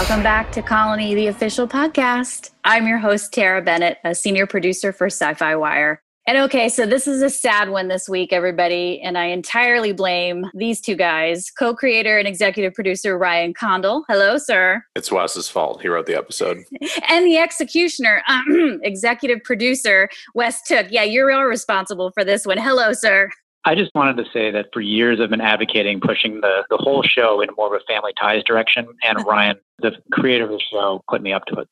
Welcome back to Colony, the official podcast. I'm your host, Tara Bennett, a senior producer for SYFY WIRE. And okay, so this is a sad one this week, everybody, and I entirely blame these two guys, co-creator and executive producer Ryan Condal. Hello, sir. It's Wes's fault. He wrote the episode. And the executioner, executive producer, Wes Tooke. Yeah, you're all responsible for this one. Hello, sir. I just wanted to say that for years I've been advocating pushing the whole show in more of a family ties direction, and Ryan, the creator of the show, put me up to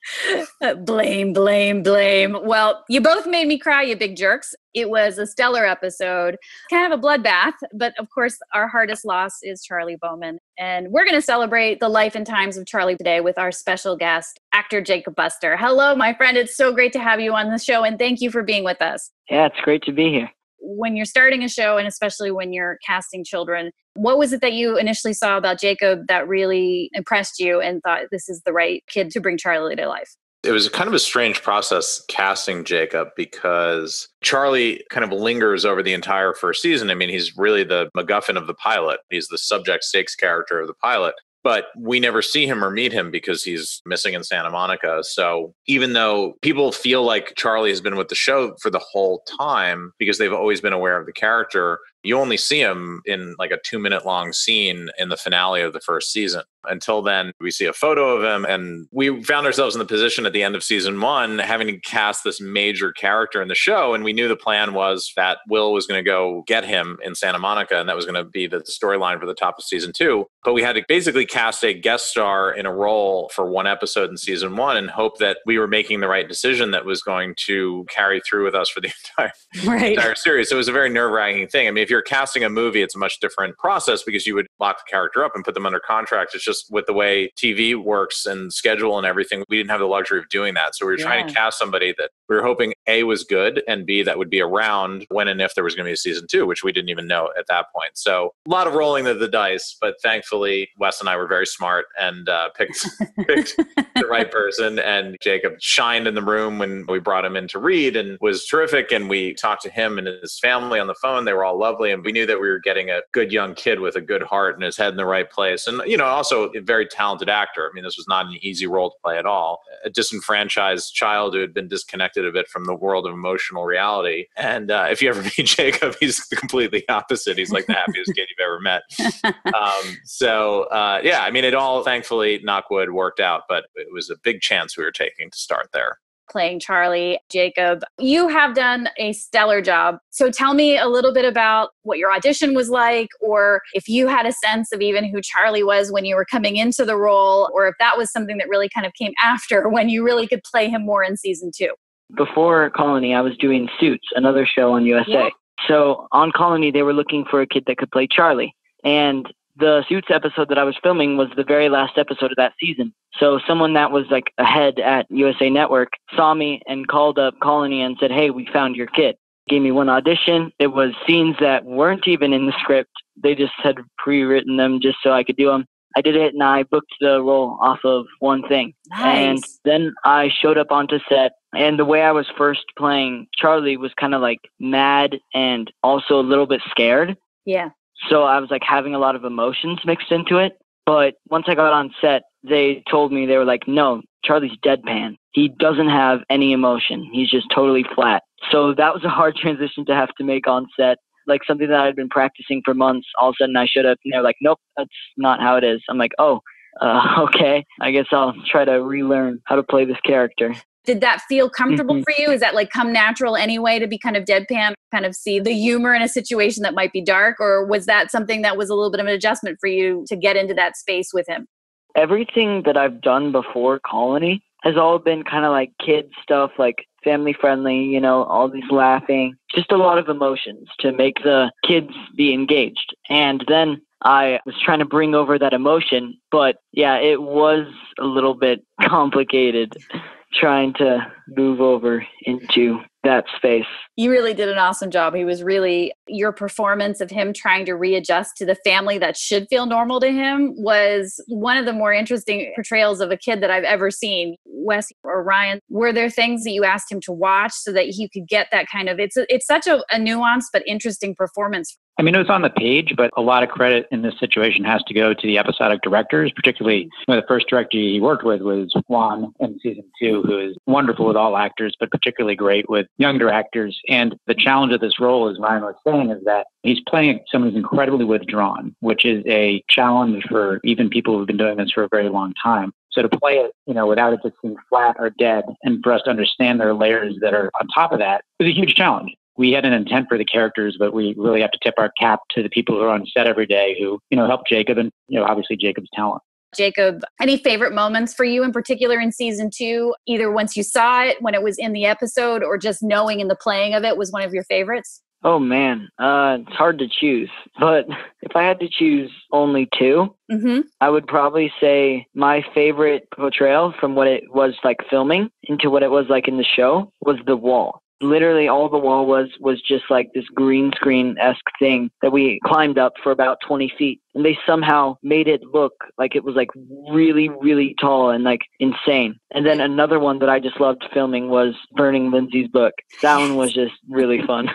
it. Blame. Well, you both made me cry, you big jerks. It was a stellar episode, kind of a bloodbath, but of course our hardest loss is Charlie Bowman. And we're going to celebrate the life and times of Charlie today with our special guest, actor Jacob Buster. Hello, my friend. It's so great to have you on the show, and thank you for being with us. Yeah, it's great to be here. When you're starting a show, and especially when you're casting children, what was it that you initially saw about Jacob that really impressed you and thought this is the right kid to bring Charlie to life? It was kind of a strange process casting Jacob because Charlie kind of lingers over the entire first season. I mean, he's really the MacGuffin of the pilot. He's the subject stakes character of the pilot. But we never see him or meet him because he's missing in Santa Monica. So even though people feel like Charlie has been with the show for the whole time because they've always been aware of the character, you only see him in like a 2-minute long scene in the finale of the first season. Until then, we see a photo of him, and we found ourselves in the position at the end of season 1 having to cast this major character in the show. And we knew the plan was that Will was going to go get him in Santa Monica, and that was going to be the storyline for the top of season 2. But we had to basically cast a guest star in a role for one episode in season 1 and hope that we were making the right decision that was going to carry through with us for the entire series. So it was a very nerve-wracking thing. I mean, if you're casting a movie, it's a much different process because you would lock the character up and put them under contract. It's just with the way TV works and schedule and everything, we didn't have the luxury of doing that. So we were trying to cast somebody that we were hoping A, was good, and B, that would be around when and if there was going to be a season 2, which we didn't even know at that point. So a lot of rolling of the dice, but thankfully Wes and I were very smart and picked the right person. And Jacob shined in the room when we brought him in to read and was terrific. And we talked to him and his family on the phone. They were all lovely. And we knew that we were getting a good young kid with a good heart and his head in the right place. And, you know, also a very talented actor. I mean, this was not an easy role to play at all. A disenfranchised child who had been disconnected a bit from the world of emotional reality. And if you ever meet Jacob, he's completely opposite. He's like the happiest kid you've ever met. Yeah, I mean, it all, thankfully, knock wood, worked out, but it was a big chance we were taking to start there. Playing Charlie. Jacob, you have done a stellar job. So tell me a little bit about what your audition was like, or if you had a sense of even who Charlie was when you were coming into the role, or if that was something that really kind of came after when you really could play him more in season 2. Before Colony, I was doing Suits, another show on USA. Yeah. So on Colony, they were looking for a kid that could play Charlie. And the Suits episode that I was filming was the very last episode of that season. So someone that was like ahead at USA Network saw me and called up Colony and said, "Hey, we found your kid." Gave me one audition. It was scenes that weren't even in the script. They just had pre-written them just so I could do them. I did it, and I booked the role off of one thing. Nice. And then I showed up onto set, and the way I was first playing Charlie was kind of like mad and also a little bit scared. Yeah. So I was like having a lot of emotions mixed into it. But once I got on set, they told me, they were like, "No, Charlie's deadpan. He doesn't have any emotion. He's just totally flat." So that was a hard transition to have to make on set. Like something that I'd been practicing for months. All of a sudden I showed up and they're like, "Nope, that's not how it is." I'm like, okay. I guess I'll try to relearn how to play this character. Did that feel comfortable for you? Is that like come natural anyway to be kind of deadpan, kind of see the humor in a situation that might be dark? Or was that something that was a little bit of an adjustment for you to get into that space with him? Everything that I've done before Colony has all been kind of like kid stuff, like family friendly, you know, all these laughing, just a lot of emotions to make the kids be engaged. And then I was trying to bring over that emotion, but yeah, it was a little bit complicated trying to move over into that space. You really did an awesome job. He was really, your performance of him trying to readjust to the family that should feel normal to him was one of the more interesting portrayals of a kid that I've ever seen. Wes or Ryan, were there things that you asked him to watch so that he could get that kind of, it's such a nuanced but interesting performance. I mean, it was on the page, but a lot of credit in this situation has to go to the episodic directors, particularly the first director he worked with was Juan in season 2, who is wonderful with all actors, but particularly great with younger actors. And the challenge of this role, as Ryan was saying, is that he's playing someone who's incredibly withdrawn, which is a challenge for even people who've been doing this for a very long time. So to play it, without it just being flat or dead, and for us to understand there are layers that are on top of that, is a huge challenge. We had an intent for the characters, but we really have to tip our cap to the people who are on set every day who, help Jacob and, obviously Jacob's talent. Jacob, any favorite moments for you in particular in season 2, either once you saw it, when it was in the episode, or just knowing in the playing of it was one of your favorites? Oh, man. It's hard to choose. But if I had to choose only 2, I would probably say my favorite portrayal from what it was like filming into what it was like in the show was the wall. Literally all the wall was just like this green screen-esque thing that we climbed up for about 20 feet. And they somehow made it look like it was like really, really tall and like insane. And then another one that I just loved filming was burning Lindsay's book. That one was just really fun.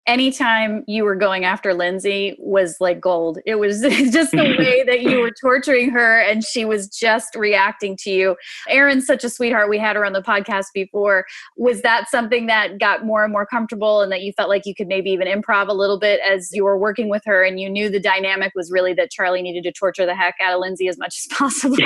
Anytime you were going after Lindsay was like gold. It was just the way that you were torturing her and she was just reacting to you. Erin's such a sweetheart. We had her on the podcast before. Was that something that got more and more comfortable and that you felt like you could maybe even improv a little bit as you were working with her and you knew the dynamic was really that Charlie needed to torture the heck out of Lindsay as much as possible?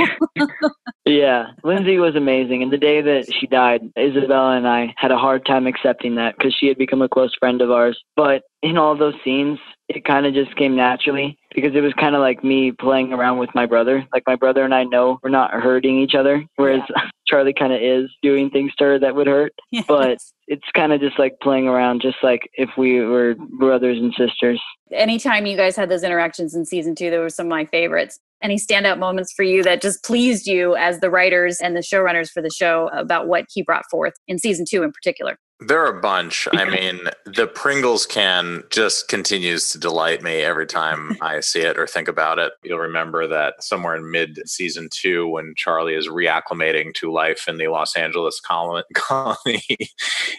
Yeah, Lindsay was amazing. And the day that she died, Isabella and I had a hard time accepting that because she had become a close friend of ours. But in all those scenes, it kind of just came naturally because it was kind of like me playing around with my brother. Like my brother and I know we're not hurting each other, whereas Charlie kind of is doing things to her that would hurt. Yes. But it's kind of just like playing around, just like if we were brothers and sisters. Anytime you guys had those interactions in season 2, they were some of my favorites. Any standout moments for you that just pleased you as the writers and the showrunners for the show about what he brought forth in season 2 in particular? There are a bunch. I mean, the Pringles can just continues to delight me every time I see it or think about it. You'll remember that somewhere in mid-season 2 when Charlie is reacclimating to life in the Los Angeles colony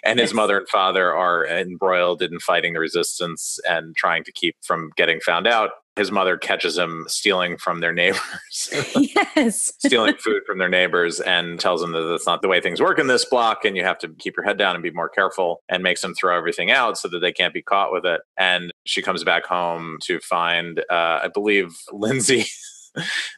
and his mother and father are embroiled in fighting the resistance and trying to keep from getting found out. His mother catches him stealing from their neighbors. Yes. Stealing food from their neighbors and tells him that that's not the way things work in this block and you have to keep your head down and be more careful, and makes him throw everything out so that they can't be caught with it. And she comes back home to find, I believe, Lindsay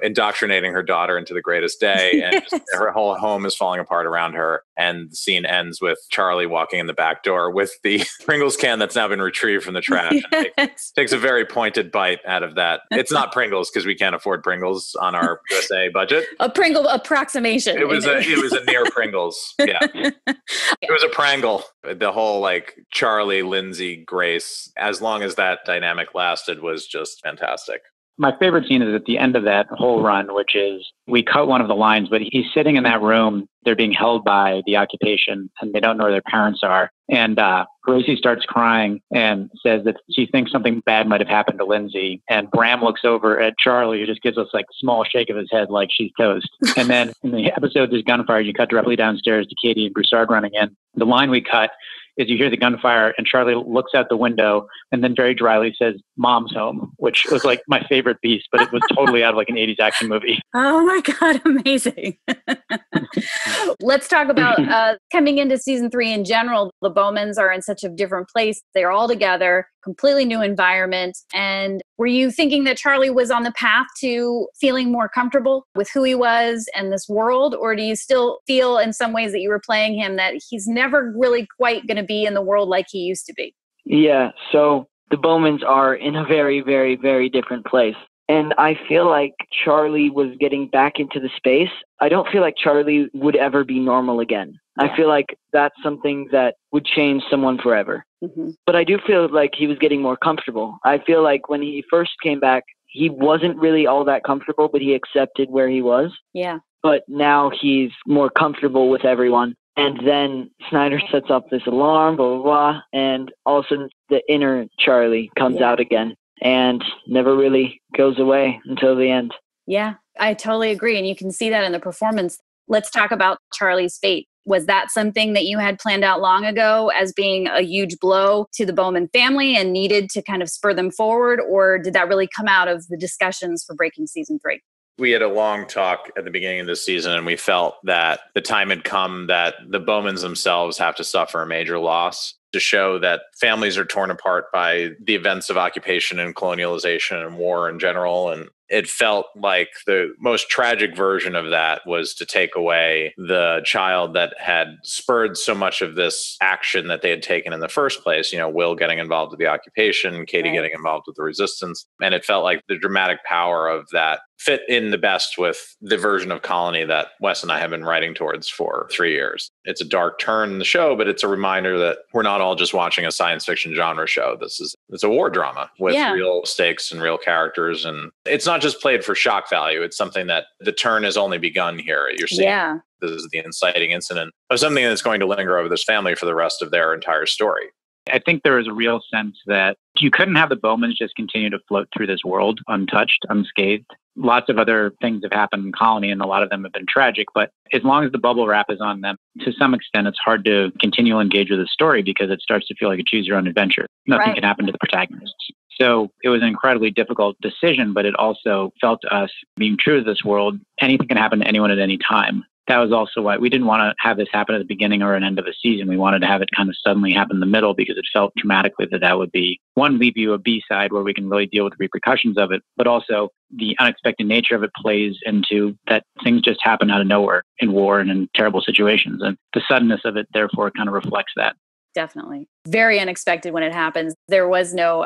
indoctrinating her daughter into the greatest day, and just, her whole home is falling apart around her. And the scene ends with Charlie walking in the back door with the Pringles can that's now been retrieved from the trash. Yes. Takes a very pointed bite out of that. It's not Pringles because we can't afford Pringles on our USA budget. A Pringle approximation. It was a near Pringles. Yeah. It was a Prangle. The whole like Charlie, Lindsay, Grace, as long as that dynamic lasted, was just fantastic. My favorite scene is at the end of that whole run, which is we cut one of the lines, but he's sitting in that room. They're being held by the occupation and they don't know where their parents are. And Gracie starts crying and says that she thinks something bad might have happened to Lindsay. And Bram looks over at Charlie, who just gives us like a small shake of his head like she's toast. And then in the episode, there's gunfire. You cut directly downstairs to Katie and Broussard running in. The line we cut is you hear the gunfire and Charlie looks out the window and then very dryly says, "Mom's home," which was like my favorite piece, but it was totally out of like an 80s action movie. Oh my God, amazing. Let's talk about coming into season 3 in general. The Bowmans are in such a different place. They're all together, completely new environment. And were you thinking that Charlie was on the path to feeling more comfortable with who he was and this world? Or do you still feel in some ways that you were playing him that he's never really quite going to be in the world like he used to be? Yeah, so the Bowmans are in a very, very, very different place. And I feel like Charlie was getting back into the space. I don't feel like Charlie would ever be normal again. Yeah. I feel like that's something that would change someone forever. Mm-hmm. But I do feel like he was getting more comfortable. I feel like when he first came back, he wasn't really all that comfortable, but he accepted where he was. Yeah. But now he's more comfortable with everyone. And then Snyder sets up this alarm, blah, blah, blah. And all of a sudden the inner Charlie comes out again. And never really goes away until the end. Yeah, I totally agree. And you can see that in the performance. Let's talk about Charlie's fate. Was that something that you had planned out long ago as being a huge blow to the Bowman family and needed to kind of spur them forward? Or did that really come out of the discussions for breaking season 3? We had a long talk at the beginning of this season, and we felt that the time had come that the Bowmans themselves have to suffer a major loss to show that families are torn apart by the events of occupation and colonialization and war in general. And it felt like the most tragic version of that was to take away the child that had spurred so much of this action that they had taken in the first place. You know, Will getting involved with the occupation, Katie getting involved with the resistance. And it felt like the dramatic power of that fit in the best with the version of Colony that Wes and I have been writing towards for 3 years. It's a dark turn in the show, but it's a reminder that we're not all just watching a science fiction genre show. It's a war drama with real stakes and real characters. And it's not just played for shock value. It's something that the turn has only begun here. You're seeing this is the inciting incident of something that's going to linger over this family for the rest of their entire story. I think there is a real sense that you couldn't have the Bowmans just continue to float through this world untouched, unscathed. Lots of other things have happened in Colony, and a lot of them have been tragic. But as long as the bubble wrap is on them, to some extent, it's hard to continue to engage with the story because it starts to feel like a choose-your-own adventure. Nothing can happen to the protagonists. So it was an incredibly difficult decision, but it also felt to us, being true to this world, anything can happen to anyone at any time. That was also why we didn't want to have this happen at the beginning or an end of a season. We wanted to have it kind of suddenly happen in the middle because it felt dramatically that would be, one, leave you a B-side where we can really deal with the repercussions of it, but also the unexpected nature of it plays into that things just happen out of nowhere in war and in terrible situations. And the suddenness of it, therefore, kind of reflects that. Definitely. Very unexpected when it happens. There was no,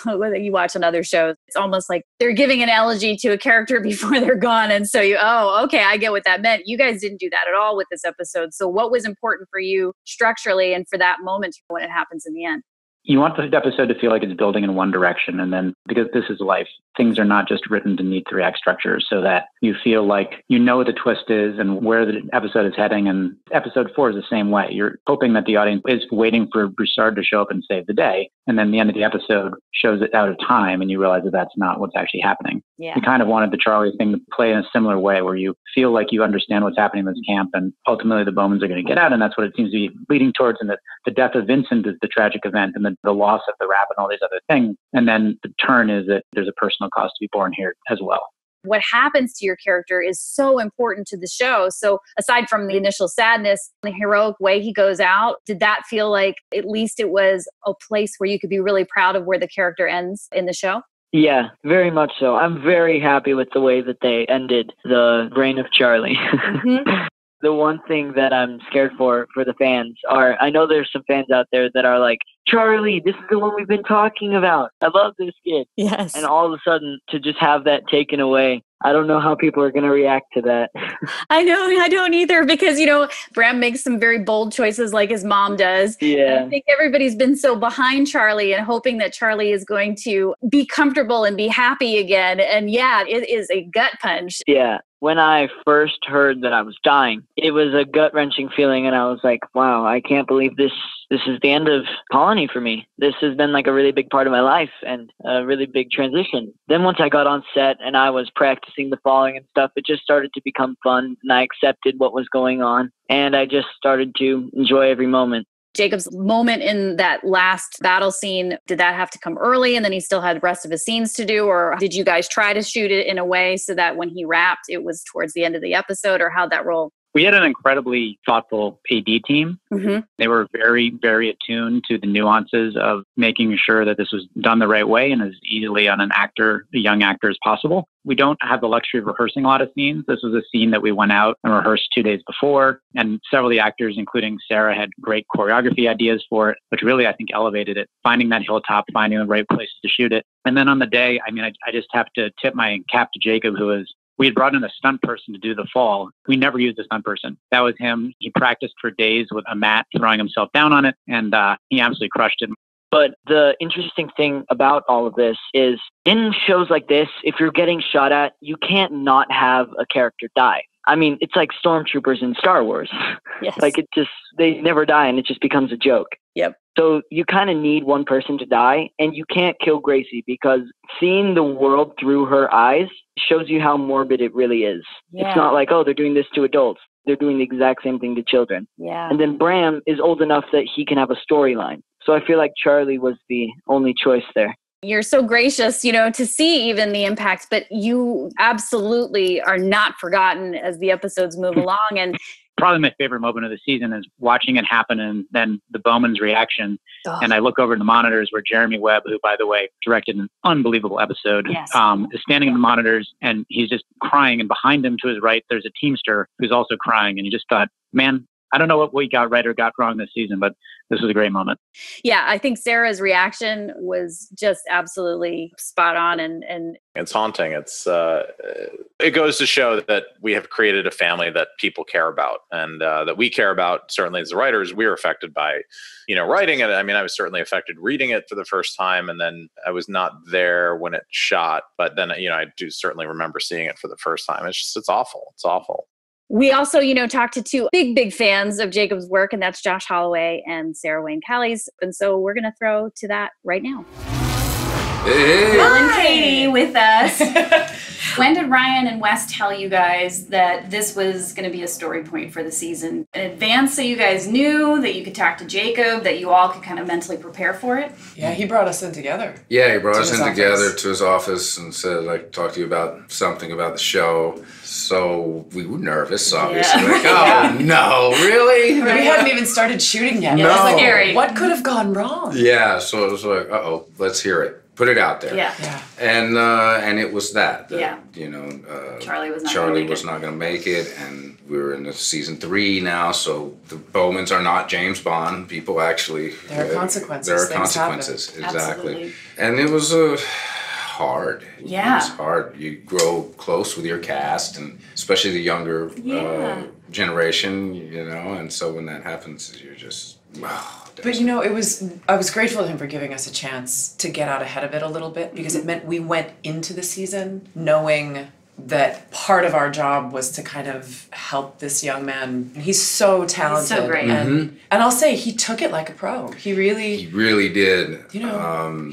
whether you watch on other shows, it's almost like they're giving an elegy to a character before they're gone. And so okay, I get what that meant. You guys didn't do that at all with this episode. So what was important for you structurally and for that moment when it happens in the end? You want the episode to feel like it's building in one direction. And then, because this is life, things are not just written to neat 3-act structures, so that you feel like you know what the twist is and where the episode is heading. And episode 4 is the same way. You're hoping that the audience is waiting for Broussard to show up and save the day. And then the end of the episode shows it out of time and you realize that that's not what's actually happening. Yeah. We kind of wanted the Charlie thing to play in a similar way, where you feel like you understand what's happening in this camp and ultimately the Bowmans are going to get out. And that's what it seems to be leading towards. And the death of Vincent is the tragic event, and the loss of the rap and all these other things. And then the turn is that there's a personal cost to be born here as well. What happens to your character is so important to the show. So aside from the initial sadness, the heroic way he goes out, did that feel like at least it was a place where you could be really proud of where the character ends in the show? Yeah, very much so. I'm very happy with the way that they ended the reign of Charlie. Mm-hmm. The one thing that I'm scared for the fans are, I know there's some fans out there that are like, Charlie, this is the one we've been talking about. I love this kid. Yes. And all of a sudden to just have that taken away, I don't know how people are going to react to that. I know, I don't either, because, Bram makes some very bold choices like his mom does. Yeah. And I think everybody's been so behind Charlie and hoping that Charlie is going to be comfortable and be happy again. And yeah, it is a gut punch. Yeah. When I first heard that I was dying, it was a gut-wrenching feeling, and I was like, wow, I can't believe this is the end of Colony for me. This has been like a really big part of my life and a really big transition. Then once I got on set and I was practicing the falling and stuff, it just started to become fun, and I accepted what was going on, and I just started to enjoy every moment. Jacob's moment in that last battle scene, did that have to come early and then he still had the rest of his scenes to do? Or did you guys try to shoot it in a way so that when he wrapped, it was towards the end of the episode, or how'd that roll? We had an incredibly thoughtful AD team. Mm-hmm. They were very, very attuned to the nuances of making sure that this was done the right way and as easily on a young actor as possible. We don't have the luxury of rehearsing a lot of scenes. This was a scene that we went out and rehearsed 2 days before. And several of the actors, including Sarah, had great choreography ideas for it, which really, I think, elevated it. Finding that hilltop, finding the right places to shoot it. And then on the day, I just have to tip my cap to Jacob, we had brought in a stunt person to do the fall. We never used a stunt person. That was him. He practiced for days with a mat, throwing himself down on it, and he absolutely crushed it. But the interesting thing about all of this is, in shows like this, if you're getting shot at, you can't not have a character die. I mean, it's like stormtroopers in Star Wars. Yes. They never die and it just becomes a joke. Yep. So you kind of need one person to die, and you can't kill Gracie because seeing the world through her eyes shows you how morbid it really is. Yeah. It's not like, oh, they're doing this to adults. They're doing the exact same thing to children. Yeah. And then Bram is old enough that he can have a storyline. So I feel like Charlie was the only choice there. You're so gracious, to see even the impact, but you absolutely are not forgotten as the episodes move along. And probably my favorite moment of the season is watching it happen and then the Bowman's reaction. And I look over to the monitors where Jeremy Webb, who, by the way, directed an unbelievable episode, Yes. is standing in the monitors and he's just crying. And behind him to his right, there's a Teamster who's also crying. And you just thought, man, I don't know what we got right or got wrong this season, but this was a great moment. Yeah, I think Sarah's reaction was just absolutely spot on, and it's haunting. It goes to show that we have created a family that people care about, and that we care about. Certainly, as the writers, we are affected by, writing it. I mean, I was certainly affected reading it for the first time, and then I was not there when it shot, but then I do certainly remember seeing it for the first time. It's awful. It's awful. We also, talked to two big fans of Jacob's work, and that's Josh Holloway and Sarah Wayne Callies. And so we're going to throw to that right now. Hey. Will and Katie with us. When did Ryan and Wes tell you guys that this was going to be a story point for the season? In advance, so you guys knew that you could talk to Jacob, that you all could kind of mentally prepare for it? Yeah, he brought us in together. Yeah, he brought us in together to his office and said, I'd like to talk to you about something about the show. So we were nervous, obviously. Yeah. Like, oh, no, really? We hadn't even started shooting yet. Yeah, No. that's scary. What could have gone wrong? Yeah, so it was like, uh-oh, let's hear it. Put it out there. Yeah. And it was that Charlie was not going to make it, and we're in the season 3 now, so the Bowmans are not James Bond. People actually... There are consequences. There are Things consequences, happen. exactly. Absolutely. And it was hard. Yeah. It was hard. You grow close with your cast, and especially the younger generation, and so when that happens, you're just... But I was grateful to him for giving us a chance to get out ahead of it a little bit, because it meant we went into the season knowing that part of our job was to kind of help this young man. He's so talented. He's so great. And I'll say he took it like a pro. He really did. he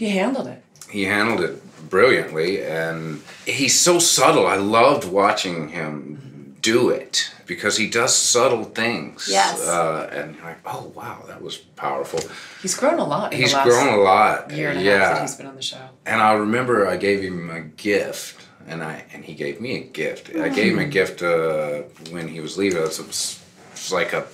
handled it. He handled it brilliantly, and he's so subtle. I loved watching him do it, because he does subtle things. Yes. And you're like, oh, wow, that was powerful. He's grown a lot in He's the last grown a lot. year and a half that he's been on the show. And I remember I gave him a gift, and he gave me a gift. I gave him a gift when he was leaving. It was like a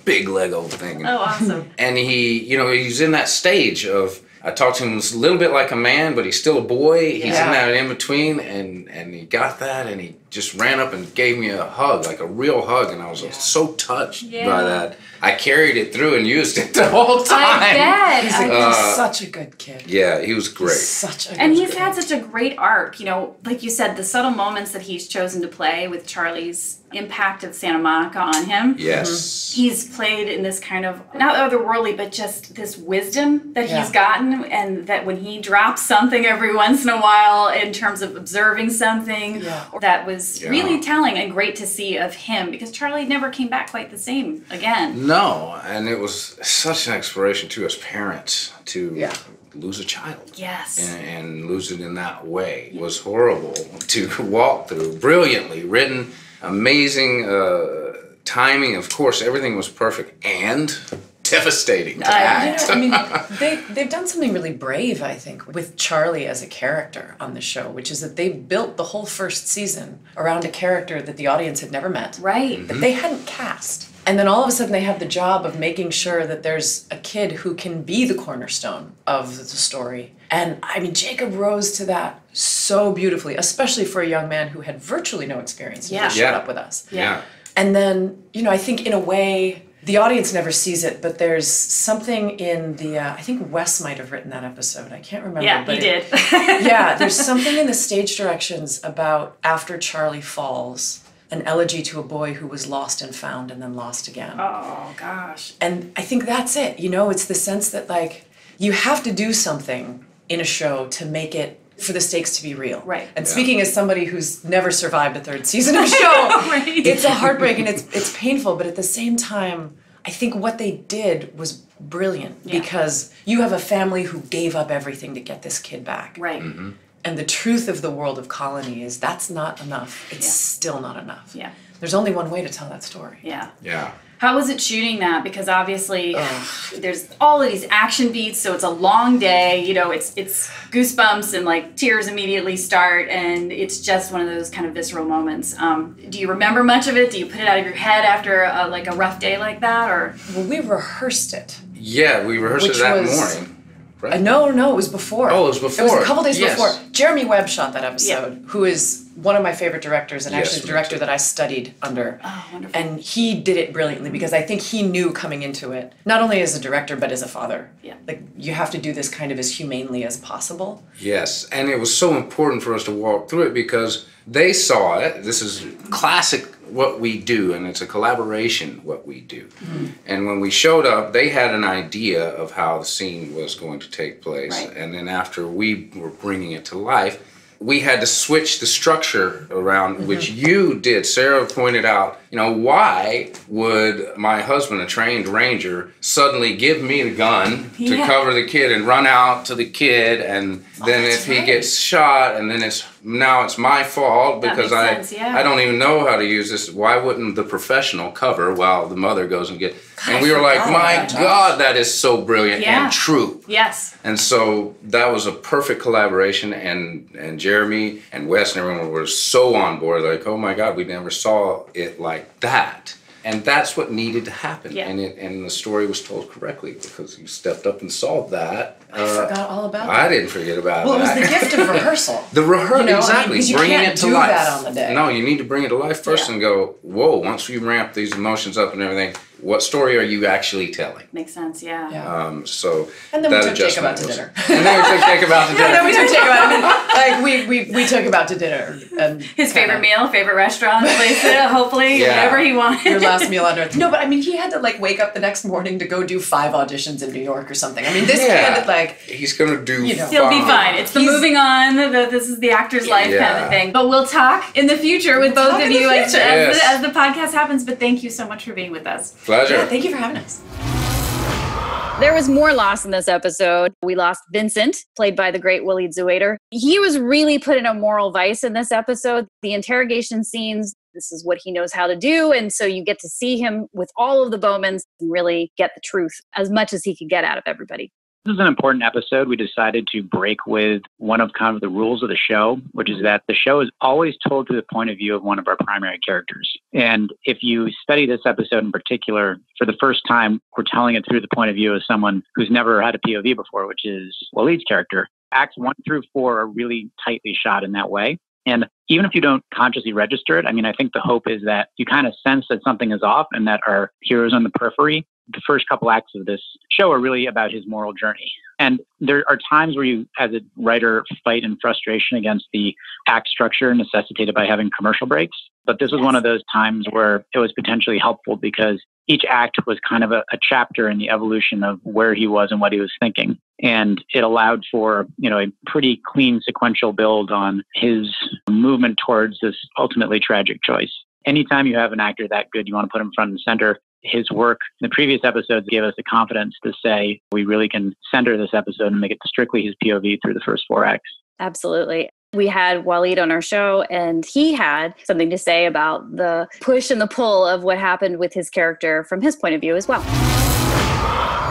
big Lego thing. Oh, awesome. And he's in that stage of, I talked to him a little bit like a man, but he's still a boy. He's in that in-between, and he got that, and he just ran up and gave me a hug, like a real hug, and I was so touched by that. I carried it through and used it the whole time. I bet. He's such a good kid. Yeah, he was great. He's had such a great arc. Like you said, the subtle moments that he's chosen to play with Charlie's impact of Santa Monica on him. Yes. He's played in this kind of, not otherworldly, but just this wisdom that he's gotten, and that when he drops something every once in a while in terms of observing something, that was really telling and great to see of him, because Charlie never came back quite the same again. No, and it was such an exploration too as parents to lose a child. Yes. And lose it in that way. It was horrible to walk through. Brilliantly written, amazing timing. Of course, everything was perfect, and devastating to act. They've done something really brave, I think, with Charlie as a character on the show, which is that they built the whole first season around a character that the audience had never met. Right. That they hadn't cast. And then all of a sudden they have the job of making sure that there's a kid who can be the cornerstone of the story. And Jacob rose to that so beautifully, especially for a young man who had virtually no experience until he showed up with us. Yeah. And then, I think in a way, the audience never sees it, but there's something in the, I think Wes might have written that episode. I can't remember. Yeah, he did. There's something in the stage directions about after Charlie falls, an elegy to a boy who was lost and found and then lost again. Oh, gosh. And I think that's it. It's the sense that, you have to do something in a show to make it, for the stakes to be real. Right. And speaking as somebody who's never survived a third season of a show, it's a heartbreak and it's painful, but at the same time, I think what they did was brilliant, because you have a family who gave up everything to get this kid back. Right. And the truth of the world of Colony is that's not enough. It's still not enough. Yeah. there's only one way to tell that story. Yeah. Yeah. How was it shooting that? Because obviously there's all of these action beats, so it's a long day. You know, it's goosebumps and like tears immediately start, and it's just one of those kind of visceral moments. Do you remember much of it? Do you put it out of your head after like a rough day like that, or? Well, we rehearsed it. Yeah, we rehearsed it that morning. Right? No, it was before. Oh, it was before. It was a couple days before. Jeremy Webb shot that episode, who is one of my favorite directors and actually the director that I studied under. Oh, wonderful. And he did it brilliantly because I think he knew coming into it, not only as a director, but as a father. Yeah. Like, you have to do this kind of as humanely as possible. Yes, and it was so important for us to walk through it because they saw it. This is classic what we do, and it's a collaboration what we do. Mm-hmm. And when we showed up, they had an idea of how the scene was going to take place. Right. And then after we were bringing it to life, we had to switch the structure around, which you did. Sarah pointed out, you know, why would my husband, a trained ranger, suddenly give me the gun to cover the kid and run out to the kid, and then if he gets shot, and then now it's my fault because I don't even know how to use this. Why wouldn't the professional cover while the mother goes and get? And we were like, my God, that is so brilliant and true. Yes. And so that was a perfect collaboration, and Jeremy and Wes and everyone were so on board, like, oh my God, we never saw it like that. And that's what needed to happen. Yeah. And the story was told correctly because you stepped up and saw that. I forgot all about that. I didn't forget about that. Well, it was the gift of rehearsal. The rehearsal, you know, exactly. You bringing can't it to do life. That on the day. No, you need to bring it to life first and go, whoa, once we ramp these emotions up and everything, what story are you actually telling? Makes sense, yeah. So and then we took Jacob out to dinner. And then we took Jacob out to dinner. And then we took Jacob out to dinner. Like, we took him out to dinner. And his favorite meal, favorite restaurant, place, hopefully, whatever he wanted. Your last meal on earth. No, but I mean, he had to like wake up the next morning to go do 5 auditions in New York or something. I mean, this kid, like... He's going to do He'll be fine. It's the moving on, this is the actor's life kind of thing. But we'll talk in the future with both of you as the podcast happens. But thank you so much for being with us. Pleasure. Yeah, thank you for having us. There was more loss in this episode. We lost Vincent, played by the great Waleed Zuatier. He was really put in a moral vice in this episode. The interrogation scenes, this is what he knows how to do. And so you get to see him with all of the Bowmans and really get the truth as much as he could get out of everybody. This is an important episode. We decided to break with one of kind of the rules of the show, which is that the show is always told through the point of view of one of our primary characters. And if you study this episode in particular, for the first time, we're telling it through the point of view of someone who's never had a POV before, which is Waleed's character. Acts 1 through 4 are really tightly shot in that way. And even if you don't consciously register it, I mean, I think the hope is that you kind of sense that something is off and that our heroes on the periphery, the first couple acts of this show are really about his moral journey. And there are times where you, as a writer, fight in frustration against the act structure necessitated by having commercial breaks. But this was one of those times where it was potentially helpful because each act was kind of a chapter in the evolution of where he was and what he was thinking. And it allowed for, a pretty clean sequential build on his movement towards this ultimately tragic choice. Anytime you have an actor that good, you want to put him front and center. His work in the previous episodes gave us the confidence to say we really can center this episode and make it strictly his POV through the first 4 acts. Absolutely. We had Waleed on our show, and he had something to say about the push and the pull of what happened with his character from his point of view as well.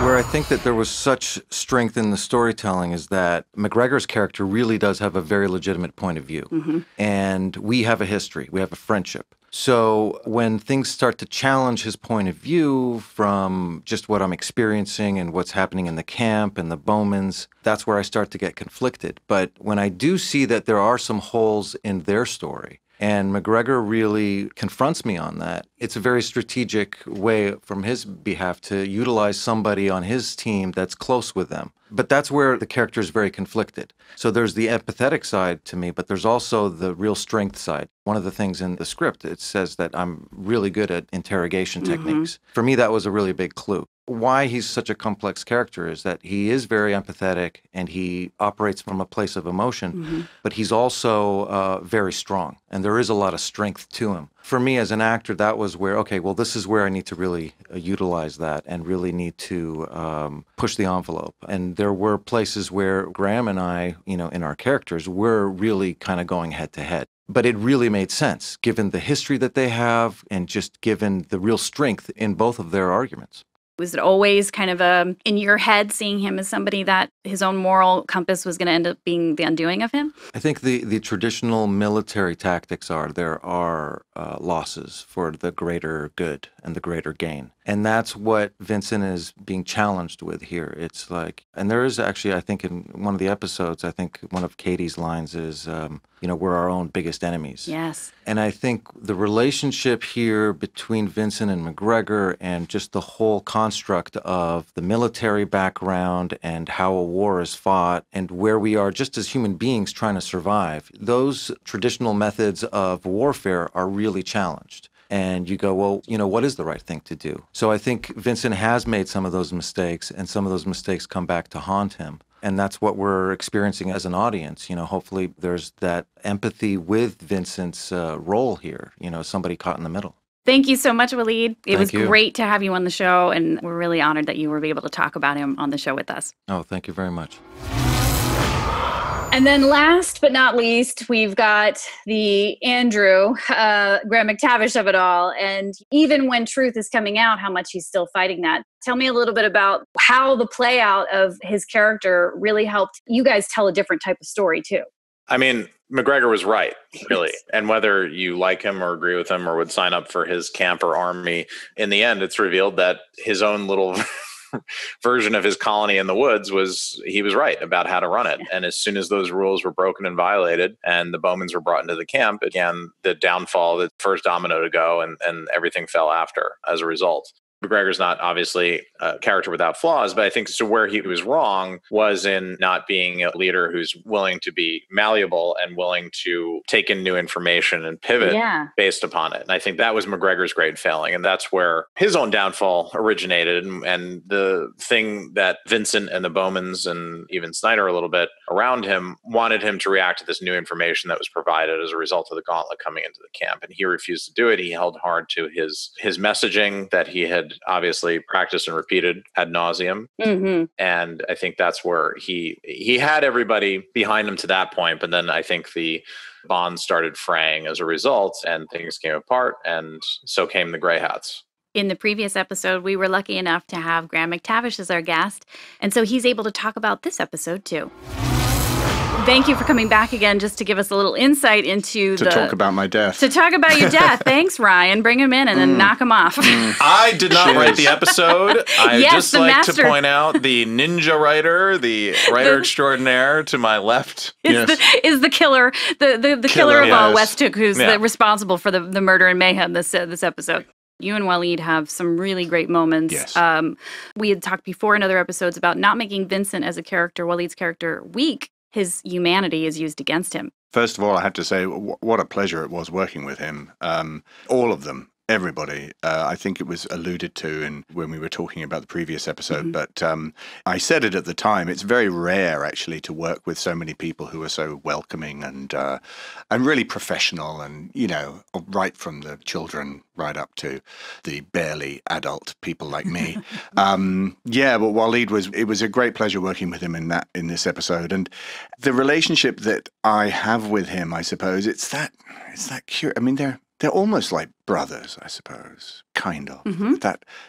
Where I think that there was such strength in the storytelling is that McGregor's character really does have a very legitimate point of view. Mm-hmm. And we have a history. We have a friendship. So when things start to challenge his point of view from just what I'm experiencing and what's happening in the camp and the Bowmans, that's where I start to get conflicted. But when I do see that there are some holes in their story, and McGregor really confronts me on that, it's a very strategic way from his behalf to utilize somebody on his team that's close with them. But that's where the character is very conflicted. So there's the empathetic side to me, but there's also the real strength side. One of the things in the script, it says that I'm really good at interrogation techniques. For me, that was a really big clue. Why he's such a complex character is that he is very empathetic and he operates from a place of emotion, but he's also very strong, and there is a lot of strength to him. For me as an actor, that was where, okay, well, this is where I need to really utilize that and really need to push the envelope. And there were places where Graham and I, in our characters, were really kind of going head to head. But it really made sense, given the history that they have and just given the real strength in both of their arguments. Was it always kind of in your head seeing him as somebody that his own moral compass was going to end up being the undoing of him? I think the traditional military tactics are there are losses for the greater good and the greater gain. And that's what Vincent is being challenged with here. It's like, and there is actually, I think in one of the episodes, I think one of Katie's lines is, we're our own biggest enemies. Yes. And I think the relationship here between Vincent and McGregor and just the whole construct of the military background and how a war is fought and where we are just as human beings trying to survive, those traditional methods of warfare are really challenged. And you go, well, what is the right thing to do? So I think Vincent has made some of those mistakes, and some of those mistakes come back to haunt him. And that's what we're experiencing as an audience. Hopefully there's that empathy with Vincent's role here, somebody caught in the middle. Thank you so much, Waleed. It was you. Great to have you on the show, and we're really honored that you were able to talk about him on the show with us. Oh, thank you very much. And then last but not least, we've got the Andrew, Graham McTavish of it all. And even when truth is coming out, how much he's still fighting that. Tell me a little bit about how the play out of his character really helped you guys tell a different type of story too. I mean, McGregor was right, really. And whether you like him or agree with him or would sign up for his camp or army, in the end, it's revealed that his own little version of his colony in the woods he was right about how to run it. And as soon as those rules were broken and violated and the Bowmans were brought into the camp, again, the downfall, the first domino to go, and everything fell after as a result. McGregor's not obviously a character without flaws, but I think so where he was wrong was in not being a leader who's willing to be malleable and willing to take in new information and pivot based upon it. And I think that was McGregor's great failing. And that's where his own downfall originated. And the thing that Vincent and the Bowmans and even Snyder a little bit around him wanted him to react to this new information that was provided as a result of the gauntlet coming into the camp. And he refused to do it. He held hard to his messaging that he had obviously practiced and repeated ad nauseum. Mm-hmm. And I think that's where he had everybody behind him to that point. But then I think the bonds started fraying as a result and things came apart. And so came the Gray Hats. In the previous episode, we were lucky enough to have Graham McTavish as our guest. And so he's able to talk about this episode too. Thank you for coming back again just to give us a little insight into to talk about my death. To talk about your death. Thanks, Ryan. Bring him in and then knock him off. I did not write the episode. I just like to point out the ninja writer, the writer extraordinaire to my left. Is the killer, the killer of all, Wes Tooke, who's responsible for the murder and mayhem this episode. You and Waleed have some really great moments. Yes. We had talked before in other episodes about not making Vincent as a character, Waleed's character, weak. His humanity is used against him. First of all, I have to say what a pleasure it was working with him. All of them, everybody. I think it was alluded to when we were talking about the previous episode, but I said it at the time. It's very rare, actually, to work with so many people who are so welcoming and really professional and, right from the children right up to the barely adult people like me. But Waleed it was a great pleasure working with him in this episode. And the relationship that I have with him, I suppose, it's that I mean, they're almost like brothers, I suppose, kind of. Mm-hmm.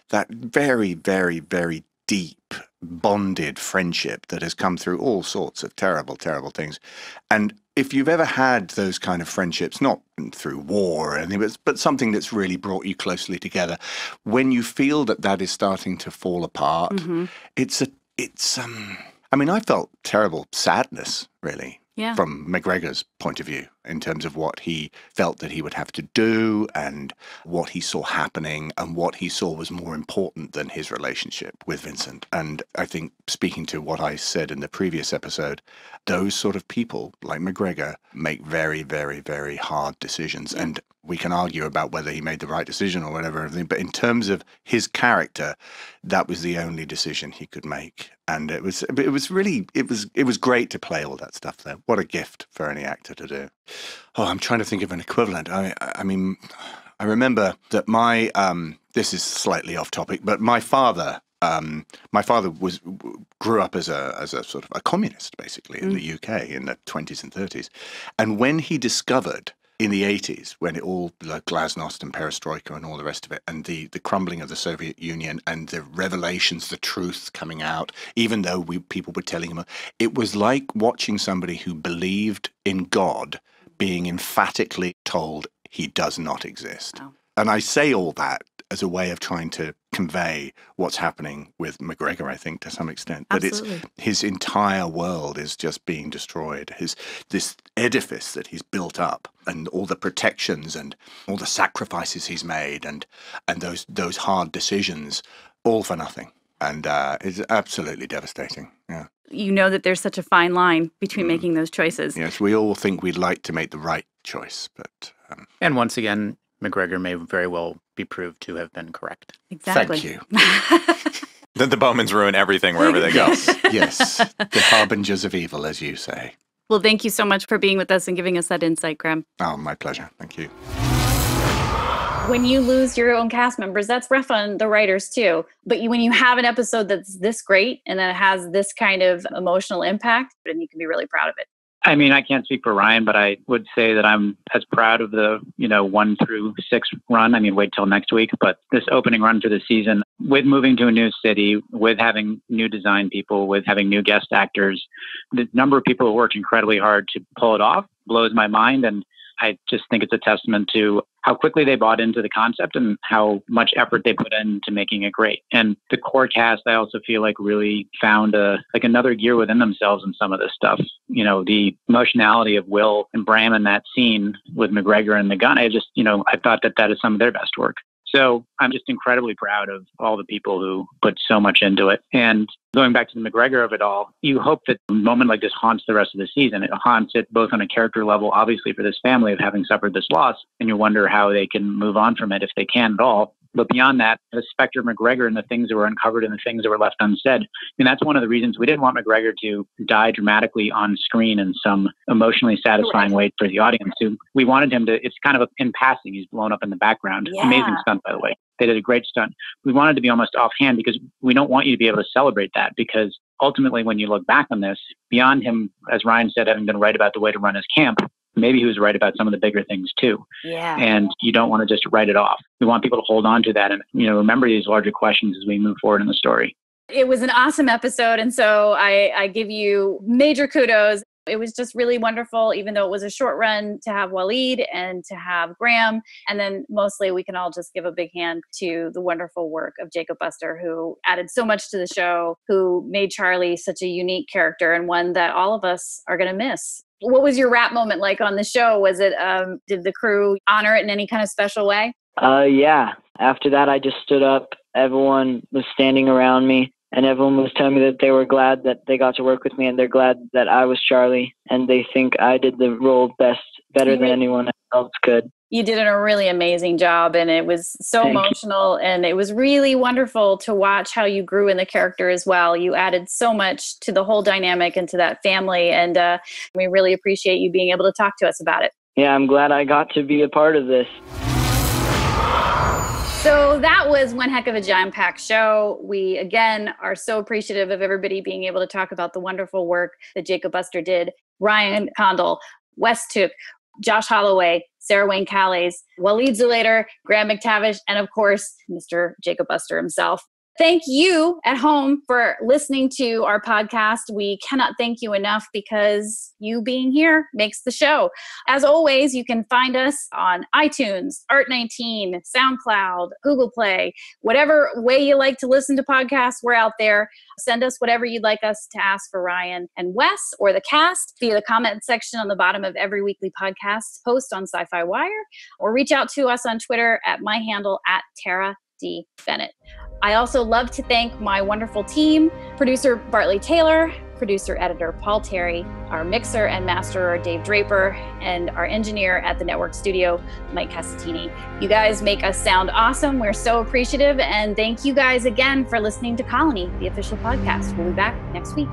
That very, very, very deep, bonded friendship that has come through all sorts of terrible, terrible things. And if you've ever had those kind of friendships, not through war or anything, but something that's really brought you closely together, when you feel that is starting to fall apart, I felt terrible sadness, really. Yeah. From McGregor's point of view, in terms of what he felt that he would have to do and what he saw happening and what he saw was more important than his relationship with Vincent. And I think, speaking to what I said in the previous episode, those sort of people, like McGregor, make very, very, very hard decisions. Yeah. And we can argue about whether he made the right decision or whatever, but in terms of his character, that was the only decision he could make. And it was great to play all that stuff there. What a gift for any actor to do. Oh, I'm trying to think of an equivalent. I mean, I remember that my this is slightly off topic, but my father grew up as a sort of a communist, basically, in the UK in the 20s and 30s. And when he discovered in the 80s, when it all, like Glasnost and Perestroika and all the rest of it, and the crumbling of the Soviet Union and the revelations, the truth coming out, even though people were telling him, it was like watching somebody who believed in God being emphatically told he does not exist. Wow. And I say all that as a way of trying to convey what's happening with McGregor, I think, to some extent. Absolutely. That his entire world is just being destroyed. This edifice that he's built up, and all the protections and all the sacrifices he's made, and those hard decisions, all for nothing. And it's absolutely devastating. Yeah. You know that there's such a fine line between making those choices. Yes, we all think we'd like to make the right choice, but... And once again, McGregor may very well be proved to have been correct. Exactly. Thank you. Then the Bowmans ruin everything wherever they go. Yes, the harbingers of evil, as you say. Well, thank you so much for being with us and giving us that insight, Graham. Oh, my pleasure. Thank you. When you lose your own cast members, that's rough on the writers too. But when you have an episode that's this great and then it has this kind of emotional impact, then you can be really proud of it. I mean, I can't speak for Ryan, but I would say that I'm as proud of the, 1 through 6 run. I mean, wait till next week, but this opening run for the season, with moving to a new city, with having new design people, with having new guest actors, the number of people who worked incredibly hard to pull it off blows my mind. And I just think it's a testament to how quickly they bought into the concept and how much effort they put into making it great. And the core cast, I also feel like really found another gear within themselves in some of this stuff. The emotionality of Will and Bram in that scene with McGregor and the gun. I thought that is some of their best work. So I'm just incredibly proud of all the people who put so much into it. And going back to the McGregor of it all, you hope that a moment like this haunts the rest of the season. It haunts it both on a character level, obviously, for this family of having suffered this loss, and you wonder how they can move on from it if they can at all. But beyond that, the specter of McGregor and the things that were uncovered and the things that were left unsaid. And that's one of the reasons we didn't want McGregor to die dramatically on screen in some emotionally satisfying way for the audience. We wanted him to, it's kind of in passing. He's blown up in the background. Yeah. Amazing stunt, by the way. They did a great stunt. We wanted to be almost offhand because we don't want you to be able to celebrate that, because ultimately when you look back on this, beyond him, as Ryan said, having been right about the way to run his camp, maybe he was right about some of the bigger things too. Yeah. And you don't want to just write it off. We want people to hold on to that and, remember these larger questions as we move forward in the story. It was an awesome episode. And so I give you major kudos. It was just really wonderful, even though it was a short run, to have Waleed and to have Graham. And then mostly we can all just give a big hand to the wonderful work of Jacob Buster, who added so much to the show, who made Charlie such a unique character and one that all of us are going to miss. What was your rap moment like on the show? Was it, did the crew honor it in any kind of special way? Yeah. After that, I just stood up. Everyone was standing around me. And everyone was telling me that they were glad that they got to work with me, and they're glad that I was Charlie, and they think I did the role better than anyone else could. You did a really amazing job, and it was so emotional, and it was really wonderful to watch how you grew in the character as well. You added so much to the whole dynamic and to that family, and we really appreciate you being able to talk to us about it. Yeah, I'm glad I got to be a part of this. So that was one heck of a jam-packed show. We, again, are so appreciative of everybody being able to talk about the wonderful work that Jacob Buster did. Ryan Condal, Wes Tooke, Josh Holloway, Sarah Wayne Callies, Waleed Zuatier, Graham McTavish, and of course, Mr. Jacob Buster himself. Thank you at home for listening to our podcast. We cannot thank you enough because you being here makes the show. As always, you can find us on iTunes, Art19, SoundCloud, Google Play, whatever way you like to listen to podcasts, we're out there. Send us whatever you'd like us to ask for Ryan and Wes or the cast via the comment section on the bottom of every weekly podcast post on SYFY WIRE, or reach out to us on Twitter at my handle @Tara D. Bennett. I also love to thank my wonderful team, producer Bartley Taylor, producer-editor Paul Terry, our mixer and masterer Dave Draper, and our engineer at the network studio, Mike Casatini. You guys make us sound awesome. We're so appreciative, and thank you guys again for listening to Colony, the official podcast. We'll be back next week.